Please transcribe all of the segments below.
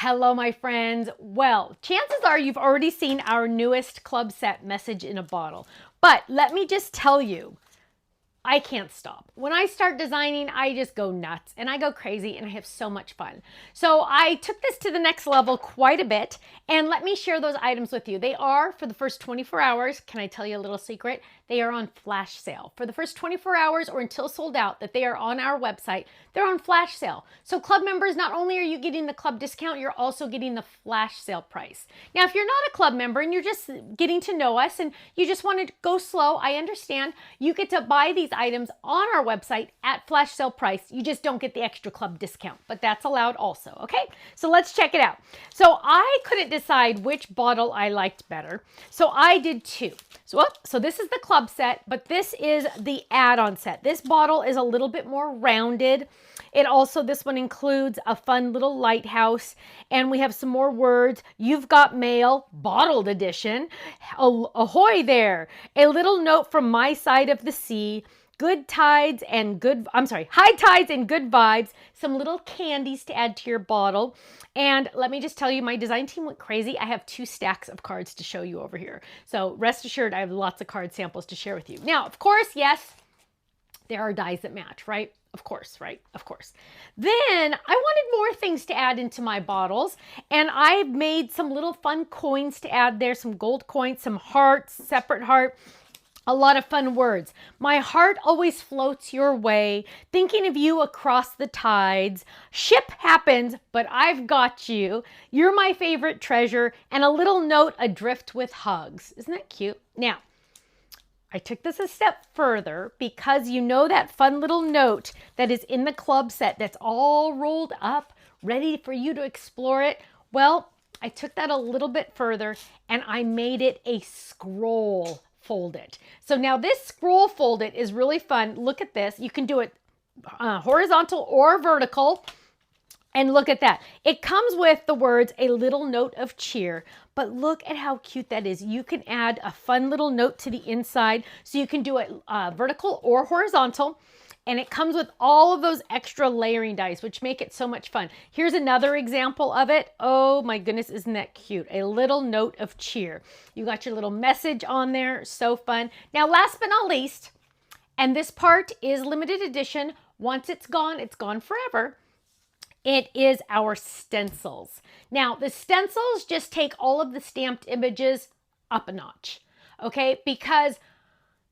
Hello, my friends. Well, chances are you've already seen our newest club set, Message in a Bottle. But let me just tell you, I can't stop. When I start designing, I just go nuts and I go crazy and I have so much fun. So I took this to the next level quite a bit, and let me share those items with you. They are, for the first 24 hours, can I tell you a little secret? They are on flash sale. For the first 24 hours or until sold out that they are on our website, they're on flash sale. So club members, not only are you getting the club discount, you're also getting the flash sale price. Now, if you're not a club member and you're just getting to know us and you just want to go slow, I understand. You get to buy these items on our website at flash sale price. You just don't get the extra club discount, but that's allowed also, okay? So let's check it out. So I couldn't decide which bottle I liked better, so I did two. So this is the club set, but this is the add-on set. This bottle is a little bit more rounded. This one includes a fun little lighthouse, and we have some more words. You've got mail, bottled edition. Ahoy there. A little note from my side of the sea. High tides and good vibes, some little candies to add to your bottle. And let me just tell you, my design team went crazy. I have 2 stacks of cards to show you over here. So rest assured, I have lots of card samples to share with you. Now, of course, yes, there are dies that match, right? Of course, right? Of course. Then I wanted more things to add into my bottles, and I made some little fun coins to add there, some gold coins, some hearts, separate heart. A lot of fun words. My heart always floats your way, thinking of you across the tides. Ship happens, but I've got you. You're my favorite treasure, and a little note adrift with hugs. Isn't that cute? Now, I took this a step further because you know that fun little note that is in the club set that's all rolled up, ready for you to explore it. Well, I took that a little bit further and I made it a scroll folded. So now this scroll folded is really fun. Look at this. You can do it horizontal or vertical. And look at that. It comes with the words, a little note of cheer. But look at how cute that is. You can add a fun little note to the inside. So you can do it vertical or horizontal. And it comes with all of those extra layering dies, which make it so much fun. Here's another example of it. Oh my goodness, isn't that cute? A little note of cheer. You got your little message on there. So fun. Now, last but not least, and this part is limited edition. Once it's gone forever. It is our stencils. Now, the stencils just take all of the stamped images up a notch, okay? Because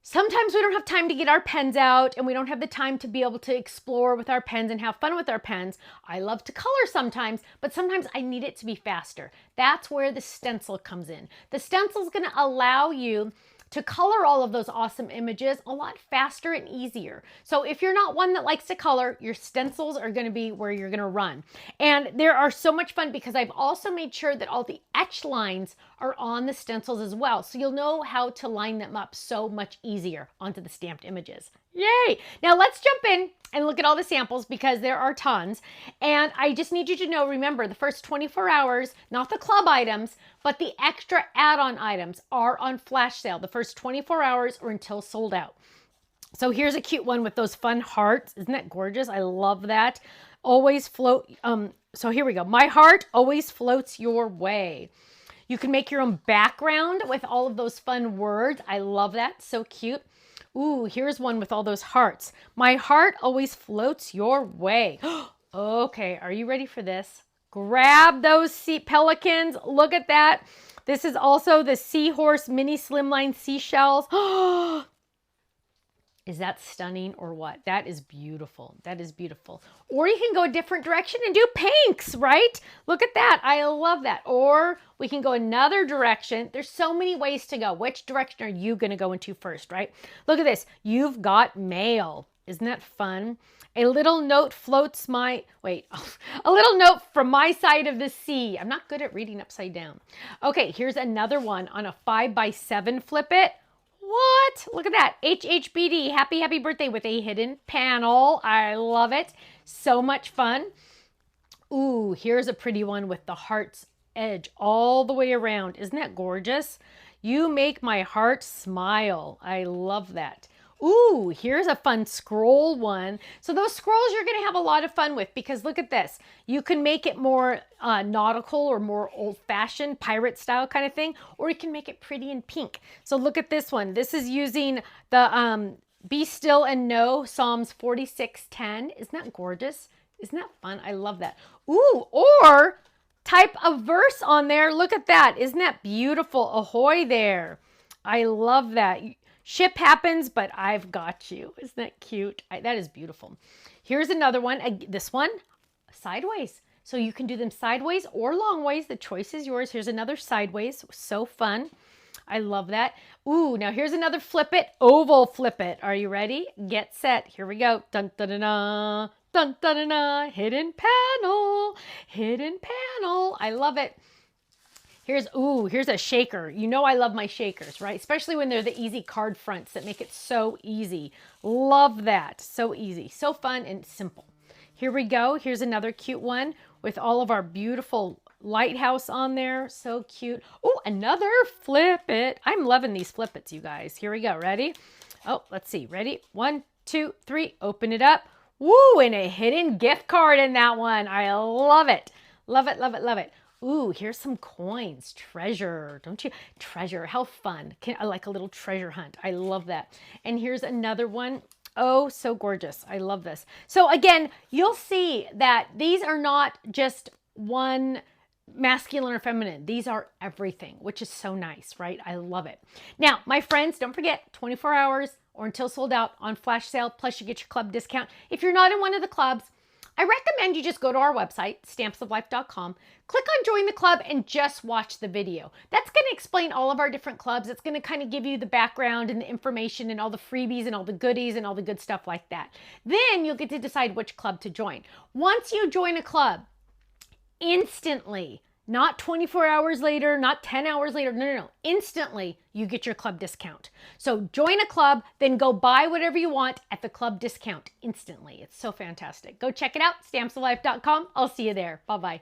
sometimes we don't have time to get our pens out and we don't have the time to be able to explore with our pens and have fun with our pens. I love to color sometimes, but sometimes I need it to be faster. That's where the stencil comes in. The stencil is going to allow you to color all of those awesome images a lot faster and easier. So if you're not one that likes to color, your stencils are going to be where you're going to run. And they are so much fun because I've also made sure that all the etch lines are on the stencils as well. So you'll know how to line them up so much easier onto the stamped images. Yay! Now let's jump in and look at all the samples because there are tons. And I just need you to know, remember, the first 24 hours, not the club items, but the extra add-on items are on flash sale the first 24 hours or until sold out. So here's a cute one with those fun hearts. Isn't that gorgeous? I love that. Always float. So here we go. My heart always floats your way. You can make your own background with all of those fun words. I love that. So cute. Ooh, here's one with all those hearts. My heart always floats your way. Okay, are you ready for this? Grab those sea pelicans. Look at that. This is also the seahorse mini slimline seashells. Is that stunning or what? That is beautiful. That is beautiful. Or you can go a different direction and do pinks, right? Look at that. I love that. Or we can go another direction. There's so many ways to go. Which direction are you going to go into first, right? Look at this. You've got mail. Isn't that fun? A little note floats my, a little note from my side of the sea. I'm not good at reading upside down. Okay, here's another one on a 5x7 flip it. What? Look at that. HHBD, happy birthday with a hidden panel. I love it. So much fun. Ooh, here's a pretty one with the heart's edge all the way around. Isn't that gorgeous? You make my heart smile. I love that. Ooh, here's a fun scroll one. So those scrolls you're going to have a lot of fun with because look at this. You can make it more nautical or more old-fashioned, pirate style kind of thing, or you can make it pretty and pink. So look at this one. This is using the Be Still and Know, Psalms 46:10. Isn't that gorgeous? Isn't that fun? I love that. Ooh, or type a verse on there. Look at that. Isn't that beautiful? Ahoy there. I love that. Ship happens, but I've got you. Isn't that cute? That is beautiful. Here's another one. This one, sideways. So you can do them sideways or long ways. The choice is yours. Here's another sideways. So fun. I love that. Ooh, now here's another flip it. Oval flip it. Are you ready? Get set. Here we go. Dun, dun, dun, dun. Dun, dun, dun, dun. Hidden panel. Hidden panel. I love it. Here's a shaker. You know I love my shakers, right? Especially when they're the easy card fronts that make it so easy. Love that. So easy. So fun and simple. Here we go. Here's another cute one with all of our beautiful lighthouse on there. So cute. Oh, another flip it. I'm loving these flip its, you guys. Here we go. Ready? Oh, let's see. Ready? 1, 2, 3. Open it up. Woo, and a hidden gift card in that one. I love it. Love it, love it, love it. Ooh, here's some coins. Treasure. Don't you? Treasure. How fun. I like a little treasure hunt. I love that. And here's another one. Oh, so gorgeous. I love this. So again, you'll see that these are not just one masculine or feminine. These are everything, which is so nice, right? I love it. Now, my friends, don't forget 24 hours or until sold out on flash sale. Plus you get your club discount. If you're not in one of the clubs, I recommend you just go to our website, stampsoflife.com, click on join the club and just watch the video. That's going to explain all of our different clubs. It's going to kind of give you the background and the information and all the freebies and all the goodies and all the good stuff like that. Then you'll get to decide which club to join. Once you join a club, instantly, not 24 hours later, not 10 hours later, no. Instantly, you get your club discount. So join a club, then go buy whatever you want at the club discount instantly. It's so fantastic. Go check it out, stampsoflife.com. I'll see you there. Bye-bye.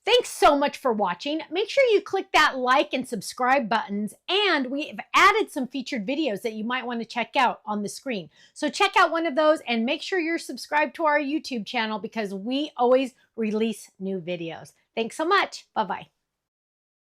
Thanks so much for watching. Make sure you click that like and subscribe buttons, and we've added some featured videos that you might want to check out on the screen. So check out one of those and make sure you're subscribed to our YouTube channel because we always release new videos. Thanks so much. Bye-bye.